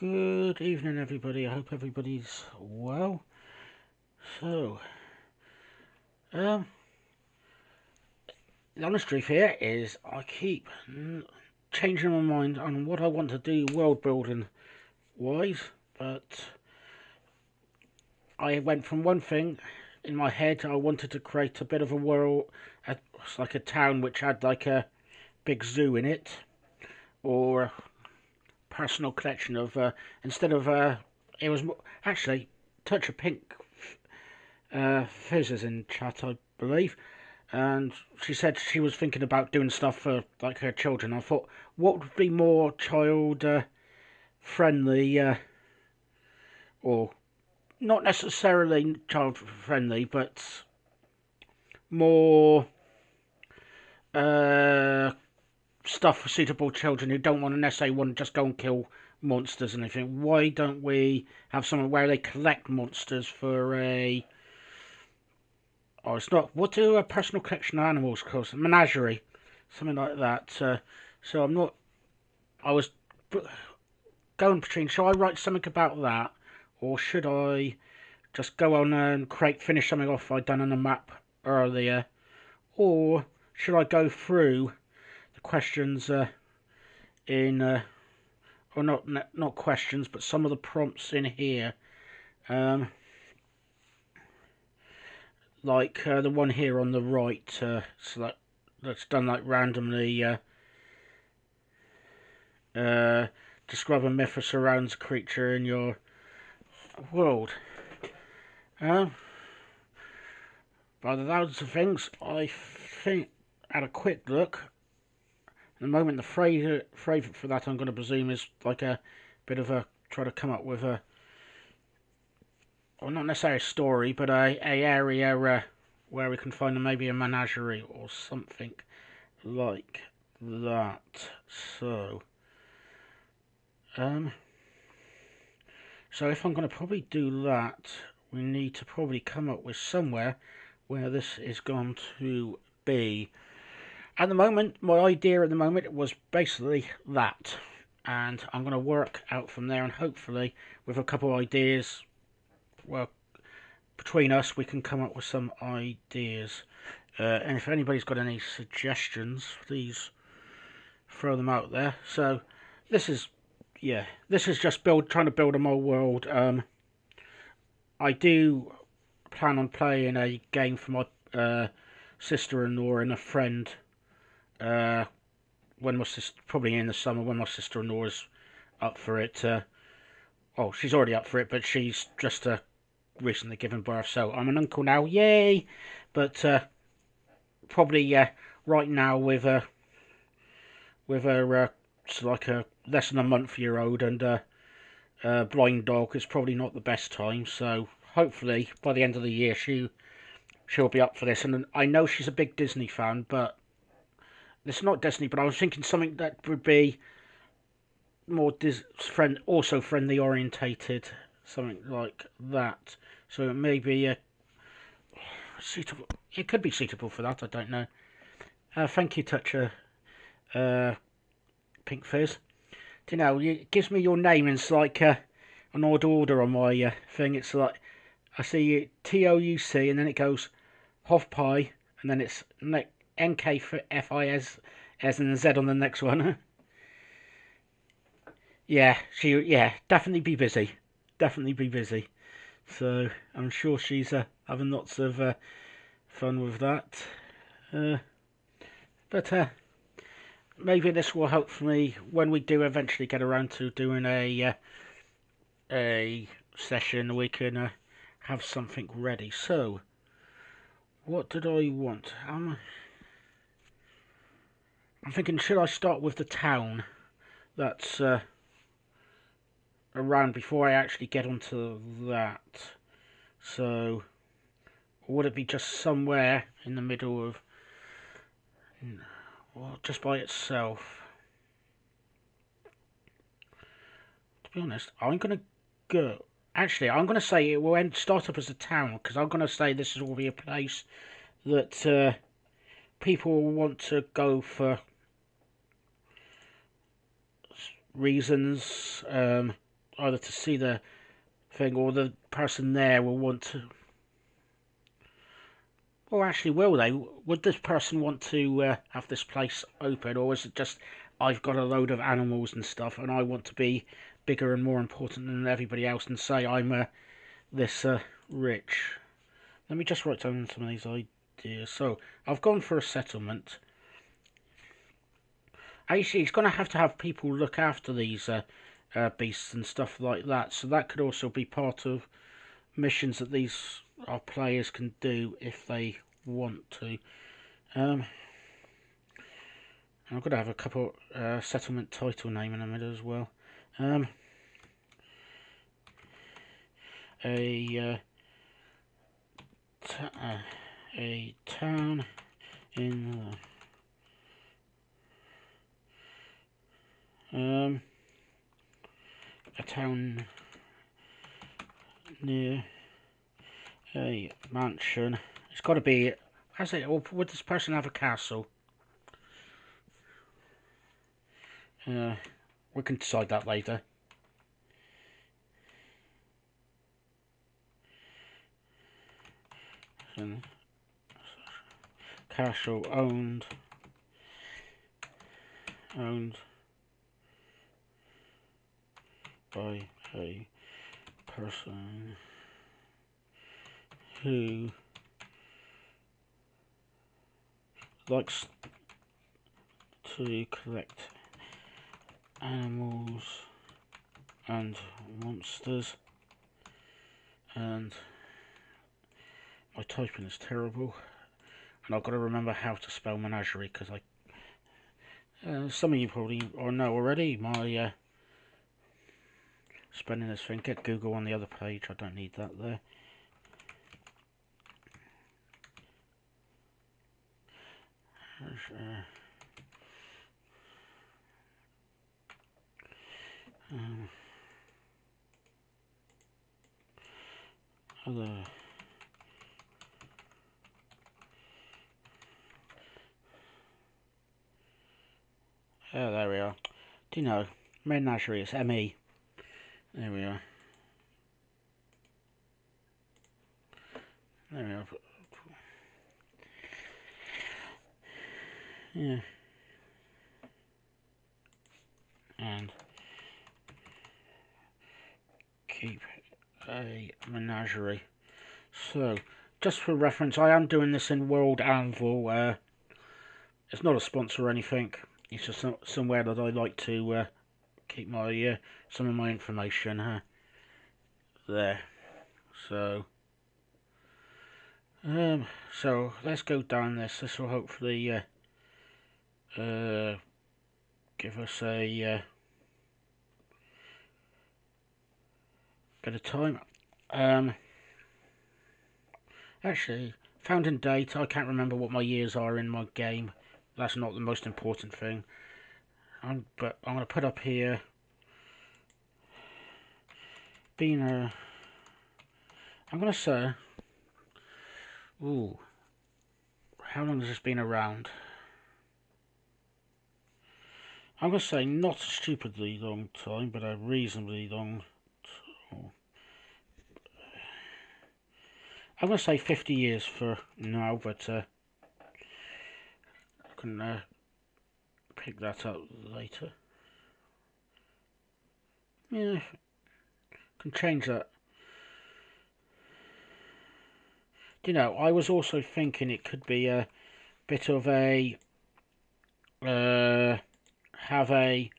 Good evening, everybody. I hope everybody's well. So, um, the honest truth here is I keep changing my mind on what I want to do world building wise, but I went from one thing in my head. I wanted to create a bit of a world, it's like a town which had like a big zoo in it, or a personal collection of, instead of, it was actually Touch of Pink Fizz is in chat, I believe, and she said she was thinking about doing stuff for like her children. I thought, what would be more child friendly, or not necessarily child friendly, but more uh, stuff for suitable children who don't want to necessarily want to just go and kill monsters and anything. Why don't we have something where they collect monsters for a... Oh, it's not. What do a personal collection of animals called? Menagerie. Something like that. So I'm not... I was going between, shall I write something about that? Or should I just go on and finish something off I'd done on the map earlier? Or should I go through the questions in... or not questions, but some of the prompts in here. Like the one here on the right, so that's done like randomly. Describe a myth that surrounds a creature in your world. By the thousands of things, I think at a quick look, at the moment the favourite for that I'm going to presume is like a bit of a, try to come up with a, well, not necessarily a story, but a area where we can find maybe a menagerie or something like that. So, so if I'm going to probably do that, we need to probably come up with somewhere where this is going to be. At the moment, my idea at the moment was basically that, and I'm going to work out from there, and hopefully with a couple of ideas, well, between us we can come up with some ideas, and if anybody's got any suggestions, please throw them out there. So this is, yeah, this is just trying to build a more world. I do plan on playing a game for my sister-in-law and a friend when my sister, probably in the summer when my sister-in-law is up for it. Oh, she's already up for it, but she's just recently given birth, so I'm an uncle now, yay! But probably right now with a it's like a less than a month-year-old and a blind dog, it's probably not the best time. So hopefully by the end of the year she'll be up for this. And I know she's a big Disney fan, but it's not Disney. But I was thinking something that would be more also friendly orientated, something like that. So it may be suitable. It could be suitable for that. I don't know. Thank you, Toucher. Pink Fizz. Do you know? It gives me your name, and it's like an odd order on my thing. It's like I see TOUC, and then it goes Hov Pie, and then it's NKFIS, and then Z on the next one. Yeah, definitely be busy. Definitely be busy. So I'm sure she's having lots of fun with that. But maybe this will help me when we do eventually get around to doing a session. We can have something ready. So, what did I want? I'm thinking, should I start with the town that's around before I actually get onto that? So, would it be just somewhere in the middle of, well, just by itself? To be honest, I'm going to go... Actually, I'm going to say it will start up as a town, because I'm going to say this will be a place that people will want to go for reasons. either to see the thing, or the person there will want to. Or actually, will they? Would this person want to have this place open, or is it just I've got a load of animals and stuff, and I want to be bigger and more important than everybody else, and say I'm this rich? Let me just write down some of these ideas. So I've gone for a settlement. Actually, it's going to have people look after these beasts and stuff like that. So that could also be part of missions that these our players can do if they want to. I'm going to have a couple settlement title name in a minute as well. A town in a town near a mansion. It's got to be. Has it? Or would this person have a castle? We can decide that later. Castle owned by a person who likes to collect animals and monsters, and my typing is terrible, and I've got to remember how to spell menagerie, because some of you probably know already my spelling this thing. Get Google on the other page, I don't need that there. Other there we are. Do you know, menagerie is ME. There we are. There we are. Yeah. And keep a menagerie. So, just for reference, I am doing this in World Anvil. It's not a sponsor or anything. It's just somewhere that I like to keep my some of my information there. So, so let's go down this. This will hopefully give us a bit of time. Actually, founding date, I can't remember what my years are in my game. That's not the most important thing. But I'm going to put up here, I'm going to say, how long has this been around? I'm going to say not a stupidly long time, but a reasonably long time. I'm going to say 50 years for now, but I can pick that up later. Yeah, can change that. You know, I was also thinking it could be a bit of a have a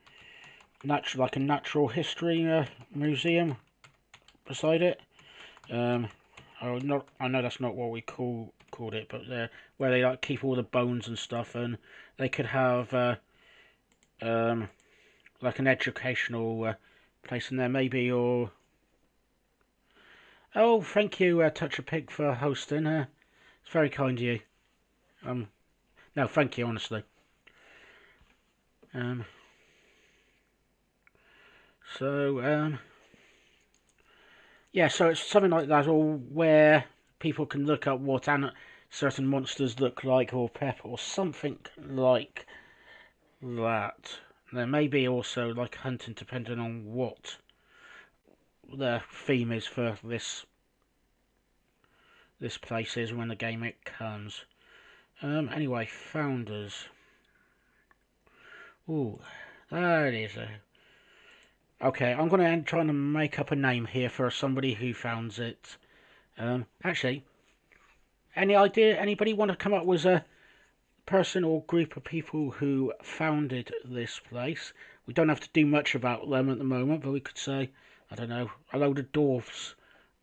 natural history museum beside it. I know that's not what we called it, but where they like keep all the bones and stuff, and they could have like an educational place in there, maybe, or oh, thank you, Touch a Pig, for hosting. It's very kind of you. No, thank you, honestly. Yeah, so it's something like that, or where people can look up what certain monsters look like, or pep, or something like that. There may be also like hunting, depending on what the theme is for this place is when the game it comes. Anyway, founders. Ooh, that is a... Okay, I'm going to try to make up a name here for somebody who founds it. Actually, any idea? Anybody want to come up with a person or group of people who founded this place? We don't have to do much about them at the moment, but we could say, I don't know, a load of dwarfs,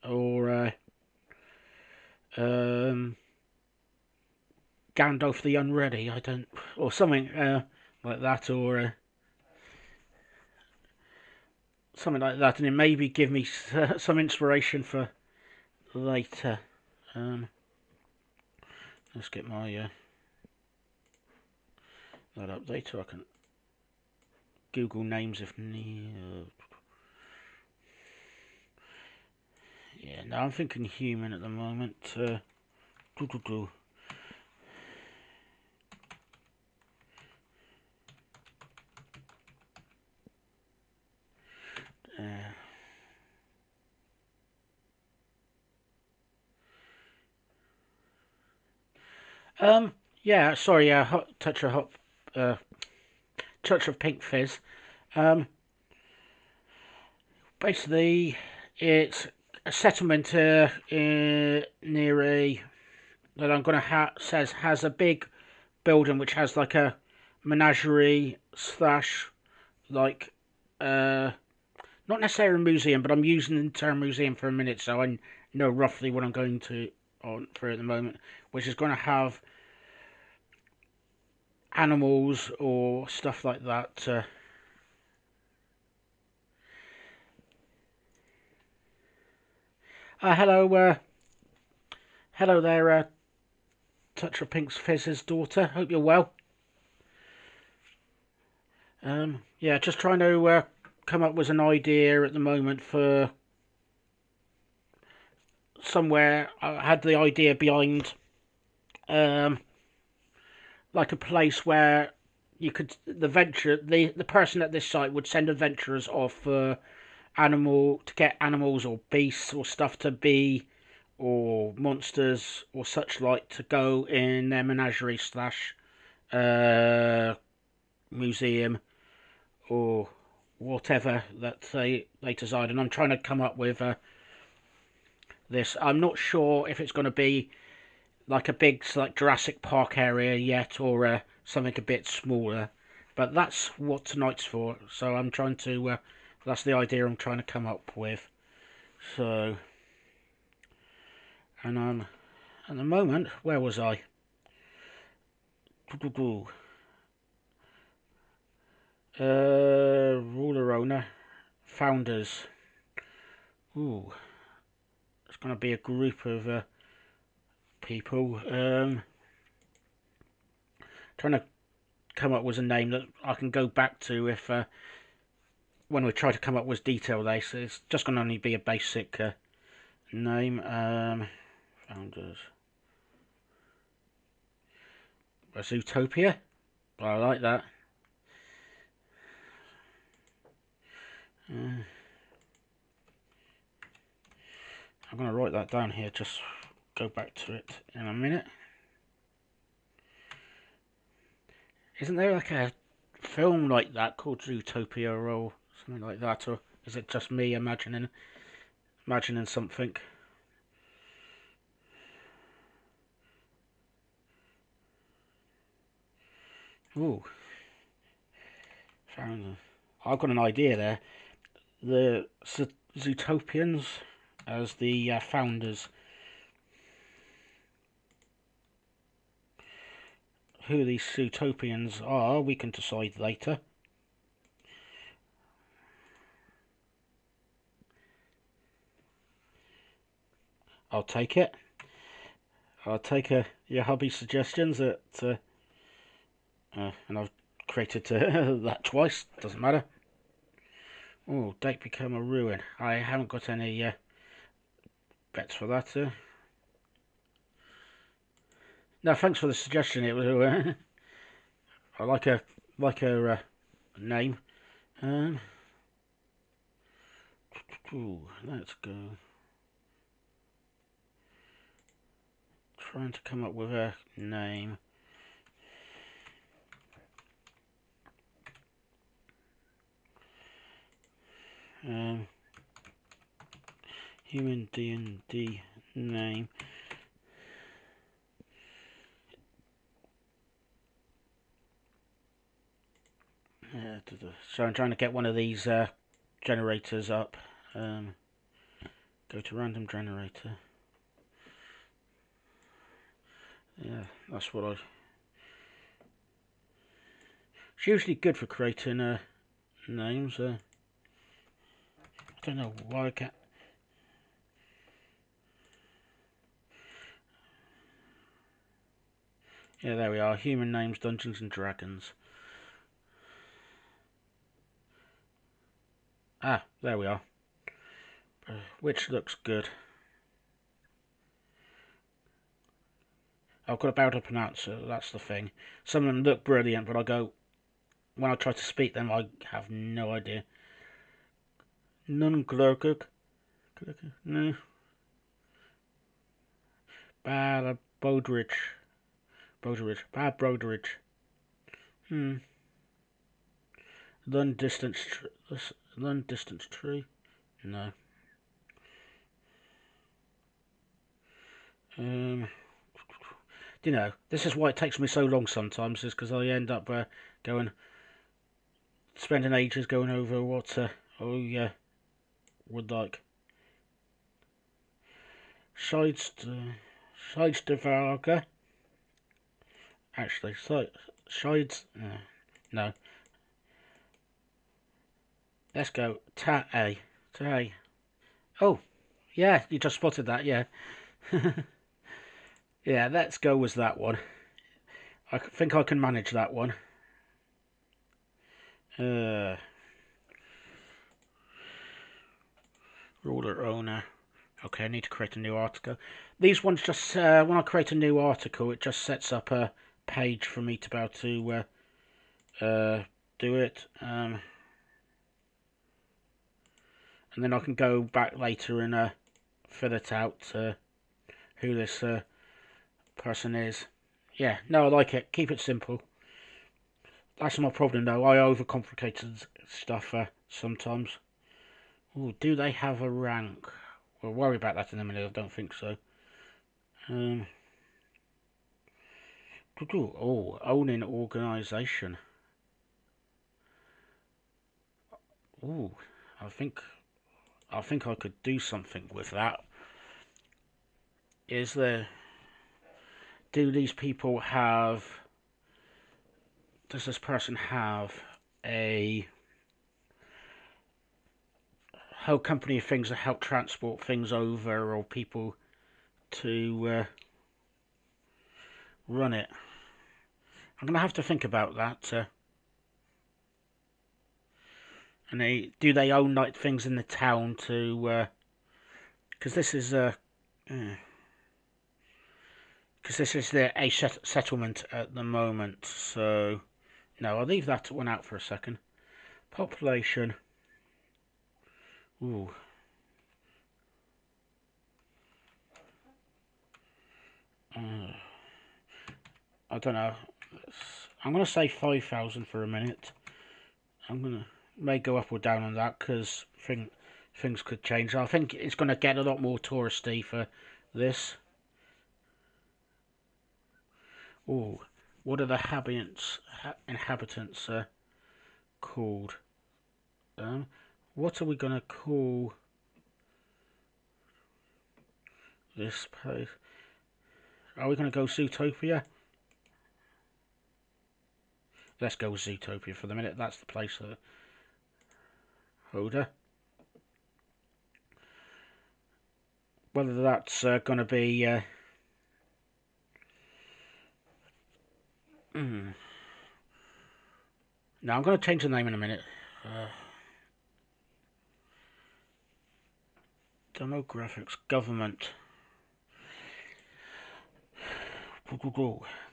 or Gandalf the Unready, or something like that, or something like that, and it maybe give me some inspiration for later. Let's get my that update so I can Google names if need. Yeah, no, I'm thinking human at the moment. Yeah, sorry, touch of pink fizz. Basically, it's a settlement near a that I'm gonna says has a big building which has like a menagerie slash like not necessarily a museum, but I'm using the term museum for a minute, so I know roughly what I'm going to on for at the moment, which is going to have animals or stuff like that. Hello there, Touch of Pink's Fizz's daughter. Hope you're well. Yeah, just trying to come up with an idea at the moment for somewhere. I had the idea behind like a place where you could the person at this site would send adventurers off for to get animals or beasts or stuff to be, or monsters or such like to go in their menagerie slash museum or whatever that they decide. And I'm trying to come up with this. I'm not sure if it's going to be like a big like Jurassic Park area yet, or something a bit smaller. But that's what tonight's for. So I'm trying to. That's the idea I'm trying to come up with. So, and at the moment, where was I? Ruler owner, founders. Ooh, it's going to be a group of people. Trying to come up with a name that I can go back to if when we try to come up with detail. So it's just going to only be a basic name. Founders. A Zootopia. I like that. I'm going to write that down here, just go back to it in a minute. Isn't there like a film like that called Zootopia or something like that, or is it just me imagining something? Ooh, I've got an idea there. The Zootopians as the founders. Who these Zootopians are, we can decide later. I'll take it. I'll take your hobby suggestions that, and I've created that twice. Doesn't matter. Oh, date become a ruin. I haven't got any bets for that. No, thanks for the suggestion. It was I like her name. Ooh, let's go. Trying to come up with a name. Human D&D name. So I'm trying to get one of these generators up. Go to random generator. Yeah, that's what I... It's usually good for creating names. I don't know why I can't... Yeah, there we are. Human names, Dungeons and Dragons. Ah, there we are. Which looks good. I've got about to pronounce it, that's the thing. Some of them look brilliant, but when I try to speak them, I have no idea. Nunglurkuk. No. Bad Bodrich. Bad Brodrich. Learn distance tree. No. You know, this is why it takes me so long sometimes, is because I end up spending ages going over what I would like. Scheidstavager. Actually, no. Let's go. Ta-A. Oh, yeah, you just spotted that, yeah. Yeah, let's go with that one. I think I can manage that one. Ruler owner. Okay, I need to create a new article. These ones just, when I create a new article, it just sets up a page for me to be able to do it. And then I can go back later and fill it out, who this person is. Yeah, no, I like it. Keep it simple. That's my problem, though. I overcomplicate stuff sometimes. Ooh, do they have a rank? We'll worry about that in a minute. I don't think so. Oh, owning organisation. Ooh, I think I could do something with that. Do these people have... Does this person have a whole company of things that help transport things over, or people to run it? I'm going to have to think about that. And do they own like things in the town to... Because this is a settlement at the moment, so no, I'll leave that one out for a second. Population. Ooh. I don't know. I'm going to say 5,000 for a minute. May go up or down on that because things could change. I think it's going to get a lot more touristy for this. Ooh, what are the inhabitants called? What are we going to call this place? Are we going to go Zootopia? Let's go with Zootopia for the minute. That's the place holder. Whether that's going to be... No, I'm going to change the name in a minute. Demographics, government.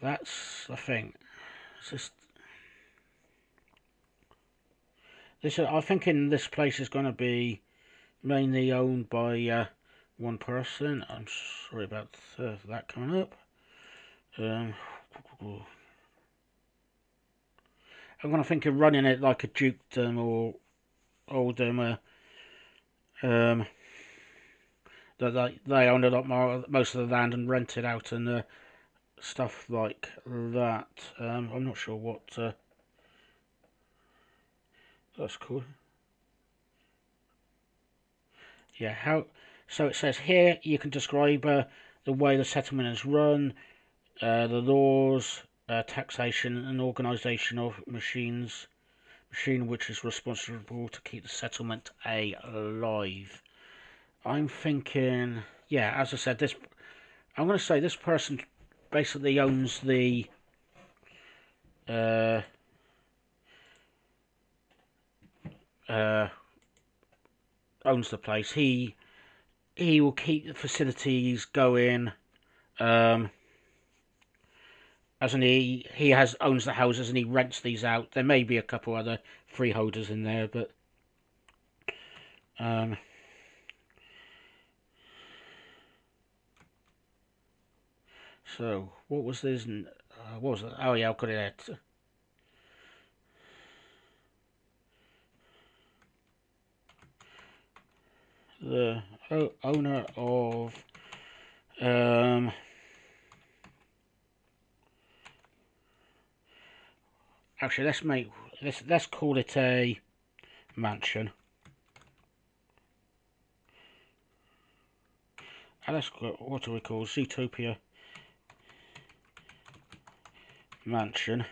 That's the thing. I think in this place is going to be mainly owned by one person. I'm sorry about that coming up. I'm going to think of running it like a dukedom or earldom. That they own a lot more, most of the land, and rent it out and stuff like that. I'm not sure what that's called. Yeah, how? So it says here you can describe the way the settlement is run, the laws, taxation, and organisation of machine which is responsible to keep the settlement alive. I'm thinking, yeah, as I said, I'm going to say this person basically owns the uh, uh, owns the place. He will keep the facilities going. Um, as in he owns the houses and he rents these out. There may be a couple other freeholders in there, but so what was this? What was it? Oh yeah, I've got it there. The owner of actually let's call it a mansion. And what do we call Zootopia mansion?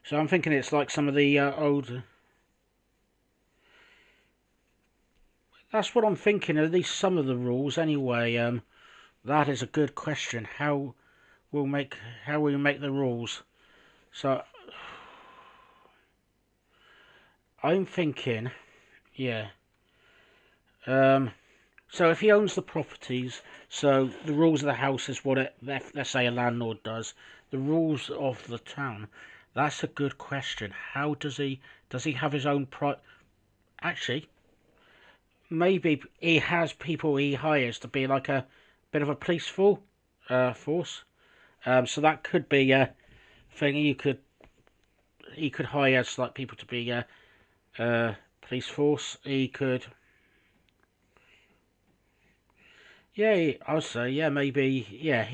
So I'm thinking it's like some of the old. That's what I'm thinking. At least some of the rules, anyway. That is a good question. How will we make the rules? So I'm thinking, yeah. So if he owns the properties, so the rules of the house is what let's say a landlord does. The rules of the town. That's a good question. How does he have his own Actually, maybe he has people he hires to be like a bit of a police force. So that could be a thing. He could hire like people to be a police force. He could. Yeah, I would say, yeah, maybe, yeah,